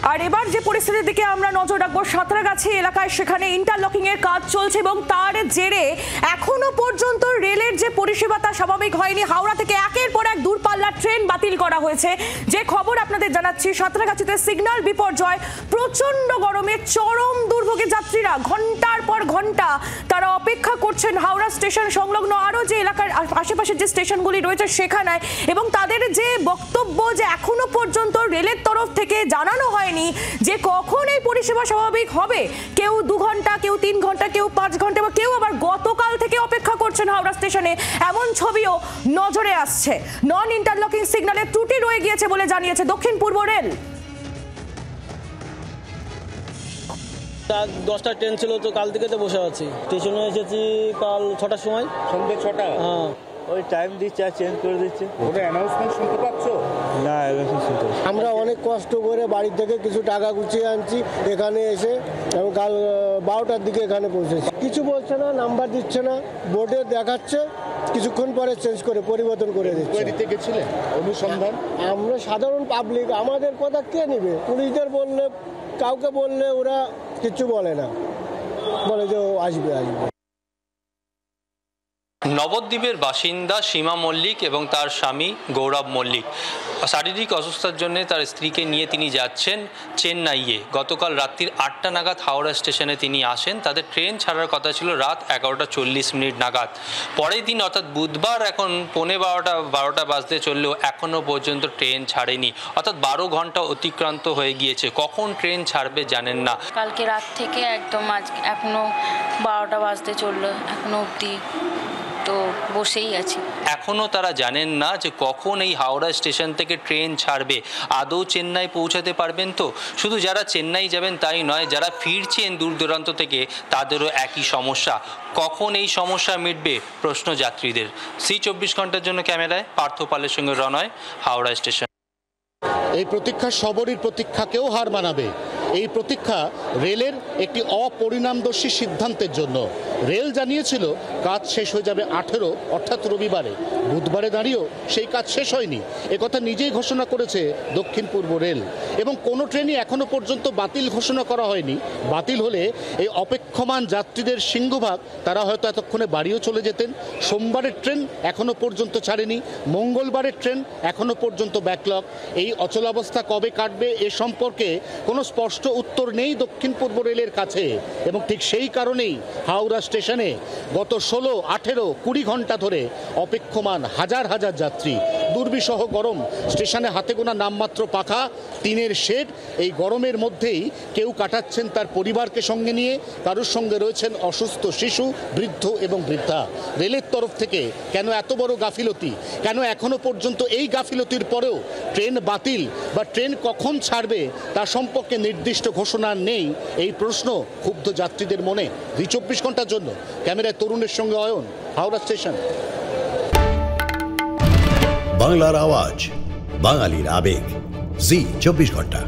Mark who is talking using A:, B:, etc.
A: আর এবার যে পরিস্থিতির দিকে আমরা নজর রাখবো সাঁতরাগাছি এলাকায়, সেখানে ইন্টারলকিং এর কাজ চলছে এবং তার জেরে এখনো পর্যন্ত রেলের যে পরিষেবা তা স্বাভাবিক হয়নি। হাওড়া থেকে একের পর এক দূরপাল্লার ট্রেন বাতিল করা হয়েছে। যে খবর আপনাদের জানাচ্ছি, সাঁতরাগাছিতে সিগন্যাল বিপর্যয়, প্রচন্ড গরমে চরম দুর্ভোগে যাত্রীরা, ঘন্টার পর ঘন্টা তারা অপেক্ষা করছেন হাওড়া স্টেশন সংলগ্ন আরো যে এলাকার আশেপাশে যে স্টেশনগুলি রয়েছে সেখানে, এবং তাদের যে বক্তব্য যে এখনো পর্যন্ত রেলের তরফ থেকে জানানো হয়নি যে কখন এই পরিষেবা স্বাভাবিক হবে। কেউ 2 ঘন্টা, কেউ 3 ঘন্টা, কেউ 5 ঘন্টা, বা কেউ আবার গতকাল থেকে অপেক্ষা করছেন হাওড়া স্টেশনে, এমন ছবিও নজরে আসছে। নন ইন্টারলকিং সিগন্যালে ত্রুটি রয়ে গিয়েছে বলে জানিয়েছে দক্ষিণ পূর্ব রেল।
B: 10টা ট্রেন ছিল, তো কাল থেকে তো বসে আছি। স্টেশনে এসেছি কাল 6টার সময়,
C: সন্ধ্যে 6টা।
B: হ্যাঁ,
C: ওই টাইম দিচ্ছে আর চেঞ্জ করে দিচ্ছে। ওটা অ্যানাউন্সমেন্ট শুনতে পাচ্ছ? না, অ্যানাউন্সমেন্ট শুনতে পাচ্ছি।
D: আমরা অনেক কষ্ট করে বাড়ি থেকে কিছু টাকা গুছিয়ে আনছি এখানে এসে, এবং কাল 12টার দিকে এখানে পৌঁছেছি। কিছু বলছে না, নাম্বার দিচ্ছে না, বোর্ডে দেখাচ্ছে, কিছুক্ষণ পরে চেঞ্জ করে পরিবর্তন করে দিচ্ছে।
C: দিতে গেছিলেন অনুসন্ধান?
D: আমরা সাধারণ পাবলিক, আমাদের কথা কে নেবে? পুলিশদের বললে, কাউকে বললে ওরা কিচ্ছু বলে না, বলে যে আসবে আসবে।
E: নবদ্বীপের বাসিন্দা সীমা মল্লিক এবং তার স্বামী গৌরব মল্লিক শারীরিক অসুস্থতার জন্য তার স্ত্রীকে নিয়ে তিনি যাচ্ছেন চেন্নাইয়ে। গতকাল রাত্রির 8টা নাগাদ হাওড়া স্টেশনে তিনি আসেন। তাদের ট্রেন ছাড়ার কথা ছিল রাত 11:40 নাগাদ। পরের দিন অর্থাৎ বুধবার এখন 12টা বাজতে চললেও এখনও পর্যন্ত ট্রেন ছাড়েনি, অর্থাৎ 12 ঘন্টা অতিক্রান্ত হয়ে গিয়েছে। কখন ট্রেন ছাড়বে জানেন না।
F: কালকে রাত থেকে একদম আজ এখনো 12টা বাজতে চললো, এখনো অবধি তো বসেই আছি।
E: এখনও তারা জানেন না যে কখন এই হাওড়া স্টেশন থেকে ট্রেন ছাড়বে। আদৌ চেন্নাই পৌঁছাতে পারবেন তো? শুধু যারা চেন্নাই যাবেন তাই নয়, যারা ফিরছেন দূর দূরান্ত থেকে তাদেরও একই সমস্যা। কখন এই সমস্যা মিটবে প্রশ্ন যাত্রীদের। C24 ঘন্টার জন্য ক্যামেরায় পার্থ পালের সঙ্গে রনয়, হাওড়া স্টেশন।
G: এই প্রতীক্ষা সবরই প্রতীক্ষাকেও হার মানাবে। এই প্রতীক্ষা রেলের একটি অপরিণামদর্শী সিদ্ধান্তের জন্য। রেল জানিয়েছিল কাজ শেষ হয়ে যাবে 18 অর্থাৎ রবিবারে। বুধবারে দাঁড়িয়েও সেই কাজ শেষ হয়নি, একথা নিজেই ঘোষণা করেছে দক্ষিণ পূর্ব রেল। এবং কোনো ট্রেনই এখনো পর্যন্ত বাতিল ঘোষণা করা হয়নি। বাতিল হলে এই অপেক্ষমান যাত্রীদের সিংহভাগ তারা হয়তো এতক্ষণে বাড়িও চলে যেতেন। সোমবারের ট্রেন এখনো পর্যন্ত ছাড়েনি, মঙ্গলবারের ট্রেন এখনো পর্যন্ত ব্যাকলগ। এই অচলাবস্থা কবে কাটবে এ সম্পর্কে কোনো স্পষ্ট উত্তর নেই দক্ষিণ পূর্ব রেলের কাছে। এবং ঠিক সেই কারণেই হাওড়া স্টেশনে গত 16, 18, 20 ঘন্টা ধরে অপেক্ষমান হাজার হাজার যাত্রী। দুর্বিষহ গরম, স্টেশনে হাতে গোনা নামমাত্র পাখা, টিনের শেড। এই গরমের মধ্যেই কেউ কাটাচ্ছেন তার পরিবারকে সঙ্গে নিয়ে, কারোর সঙ্গে রয়েছেন অসুস্থ শিশু, বৃদ্ধ এবং বৃদ্ধা। রেলের তরফ থেকে কেন এত বড় গাফিলতি? কেন এখনো পর্যন্ত এই গাফিলতির পরেও ট্রেন বাতিল বা ট্রেন কখন ছাড়বে তা সম্পর্কে নির্দিষ্ট ঘোষণা নেই? এই প্রশ্ন ক্ষুব্ধ যাত্রীদের মনে। C24 ঘন্টার জন্য ক্যামেরায় তরুণের সঙ্গে অয়ন, হাওড়া স্টেশন।
H: বাংলার আওয়াজ, বাঙালির আবেগ, Z24 ঘন্টা।